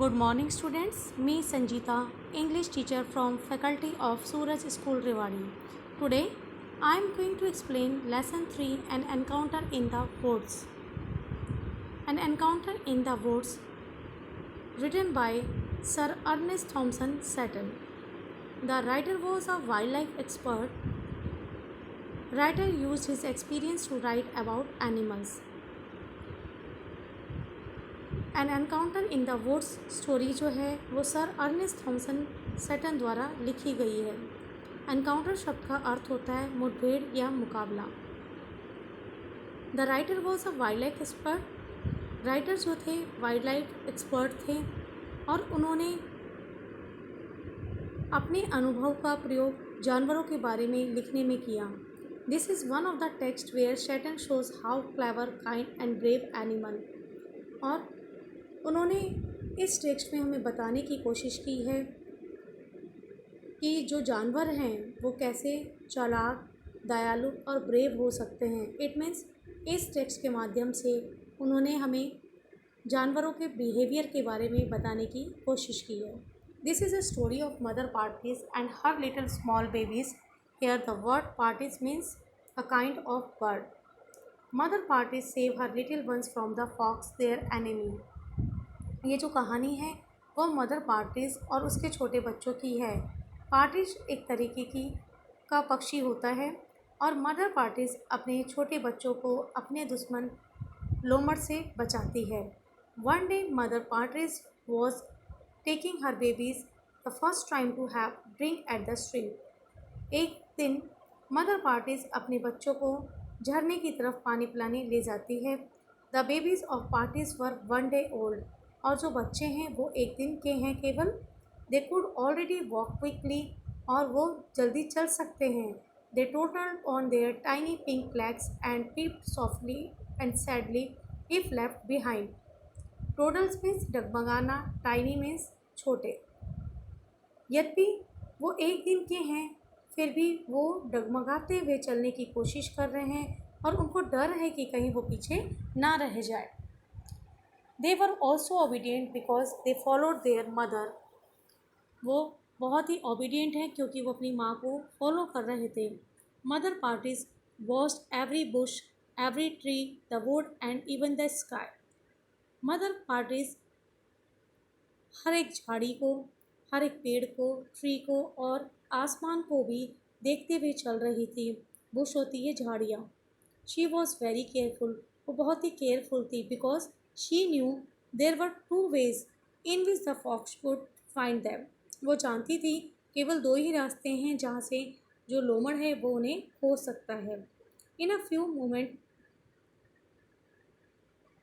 Good morning students, me Sanjita, English teacher from faculty of Suraj School Rewari. Today I am going to explain lesson 3 An Encounter in the Woods. An Encounter in the Woods written by Sir Ernest Thompson Seton. The writer was a wildlife expert. Writer used his experience to write about animals. An encounter in the woods story जो है वो sir Ernest Thompson सेटन द्वारा लिखी गई है। Encounter शब्द का अर्थ होता है मुठभेड़ या मुकाबला। The writer was a wild life expert. Writer जो थे वाइल्ड लाइफ एक्सपर्ट थे और उन्होंने अपने अनुभव का प्रयोग जानवरों के बारे में लिखने में किया। This is one of the text where Seton shows how clever kind and brave animal. और उन्होंने इस टेक्स्ट में हमें बताने की कोशिश की है कि जो जानवर हैं वो कैसे चालाक, दयालु और ब्रेव हो सकते हैं। इट मीन्स इस टेक्स्ट के माध्यम से उन्होंने हमें जानवरों के बिहेवियर के बारे में बताने की कोशिश की है। This is a story of mother partridge and her little small babies. Here the word partridge means a kind of bird. Mother partridge save her little ones from the fox their enemy. ये जो कहानी है वो mother parties और उसके छोटे बच्चों की है। पार्टीज एक तरीके की का पक्षी होता है और मदर पार्टीज अपने छोटे बच्चों को अपने दुश्मन लोमड़ से बचाती है। One day mother partridge was taking her babies the first time to have drink at the stream. एक दिन मदर पार्टीज अपने बच्चों को झरने की तरफ पानी पिलाने ले जाती है। The babies of parties were one day old. और जो बच्चे हैं वो एक दिन के हैं केवल। They could already walk quickly. और वो जल्दी चल सकते हैं। They tottled on their tiny pink legs and peeped softly and sadly if left behind. Tottles means डगमगाना, टाइनी मीन्स छोटे। यद्यपि वो एक दिन के हैं फिर भी वो डगमगाते हुए चलने की कोशिश कर रहे हैं और उनको डर है कि कहीं वो पीछे ना रह जाए। They were also obedient because they followed their mother. वो बहुत ही obedient हैं क्योंकि वो अपनी माँ को फॉलो कर रहे थे। Mother parties watched every bush, every tree, the wood and even the sky. Mother parties हर एक झाड़ी को, हर एक पेड़ को, ट्री को और आसमान को भी देखते हुए चल रही थी। बुश होती है झाड़ियाँ। She was very careful. वो बहुत ही केयरफुल थी because she knew there were two ways in which the fox would find them. वो जानती थी केवल दो ही रास्ते हैं जहाँ से जो लोमड़ है वो उन्हें खोज सकता है। In a few moment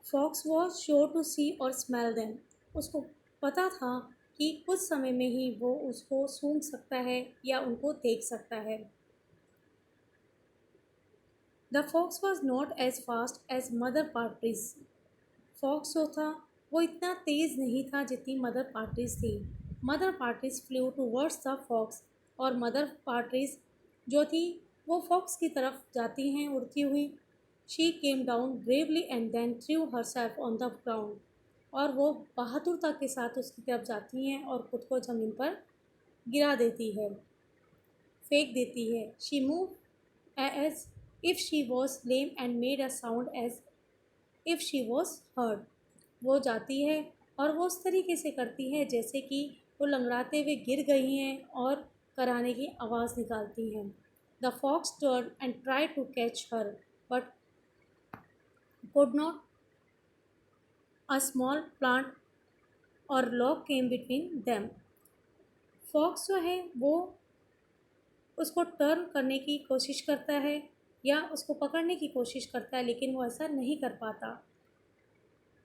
fox was sure to see or smell them. उसको पता था कि कुछ समय में ही वो उसको सूंघ सकता है या उनको देख सकता है। The fox was not as fast as mother partridge. Fox जो था वो इतना तेज़ नहीं था जितनी मदर पार्टीज थी। Mother partridge flew towards the fox. और मदर पार्टीज जो थी वो फॉक्स की तरफ जाती हैं उड़ती हुई। She came down bravely and then threw herself on the ground. और वो बहादुरता के साथ उसकी तरफ जाती हैं और खुद को ज़मीन पर गिरा देती है, फेंक देती है। She move as if she was lame and made a sound as if she was hurt. वो जाती है और वो उस तरीके से करती है जैसे कि वो लंगड़ाते हुए गिर गई हैं और कराने की आवाज़ निकालती हैं। The fox turn and try to catch her but could not. A small plant or log came between them. Fox जो है वो उसको टर्न करने की कोशिश करता है या उसको पकड़ने की कोशिश करता है लेकिन वो ऐसा नहीं कर पाता।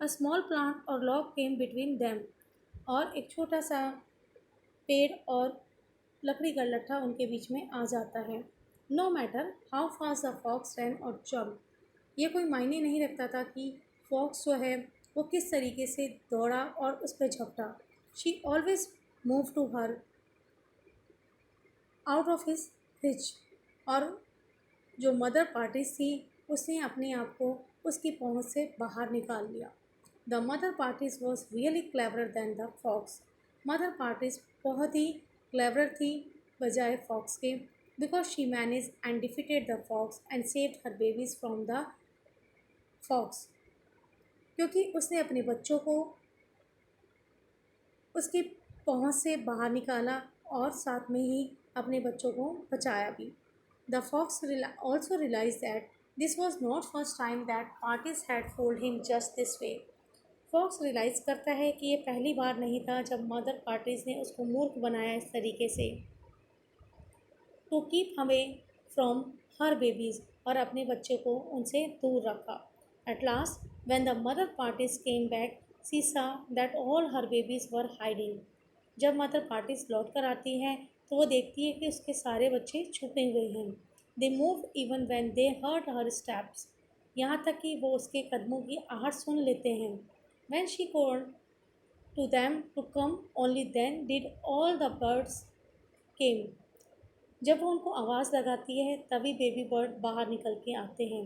अ small plant or log came between them. और एक छोटा सा पेड़ और लकड़ी का लट्ठा उनके बीच में आ जाता है। No matter how fast the fox ran or jump. ये कोई मायने नहीं रखता था कि फॉक्स जो है वो किस तरीके से दौड़ा और उस पर झपटा। She always move to her out of his reach. और जो मदर पार्टीज थी उसने अपने आप को उसकी पहुंच से बाहर निकाल लिया। The mother partridge was really clever than the fox. Mother partridge बहुत ही क्लेवर थी बजाय फॉक्स के, because she manage and defeated the fox and saved her babies from the fox. क्योंकि उसने अपने बच्चों को उसकी पहुंच से बाहर निकाला और साथ में ही अपने बच्चों को बचाया भी। The fox also realise that this was not first time that partridge had fooled him just this way. Fox realise करता है कि ये पहली बार नहीं था जब मदर पार्टिस ने उसको मूर्ख बनाया इस तरीके से, to keep away from her babies, और अपने बच्चे को उनसे दूर रखा। At last when the mother partridge came back she saw that all her babies were hiding. जब मदर पार्टिस लौट कर आती है तो वो देखती है कि उसके सारे बच्चे छुपे हुए हैं। They move even when they heard her steps. यहाँ तक कि वो उसके कदमों की आहट सुन लेते हैं। When she called to them to come, only then did all the birds came। जब वो उनको आवाज़ लगाती है तभी बेबी बर्ड बाहर निकल के आते हैं।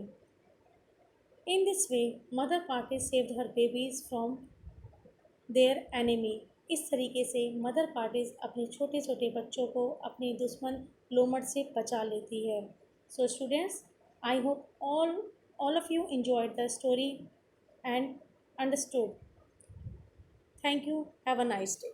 In this way mother partridge saved her babies from their enemy. इस तरीके से मदर पार्टीज अपने छोटे छोटे बच्चों को अपने दुश्मन लोमड़ से बचा लेती है। So students, I hope all of you enjoyed the story and understood. Thank you. Have a nice day.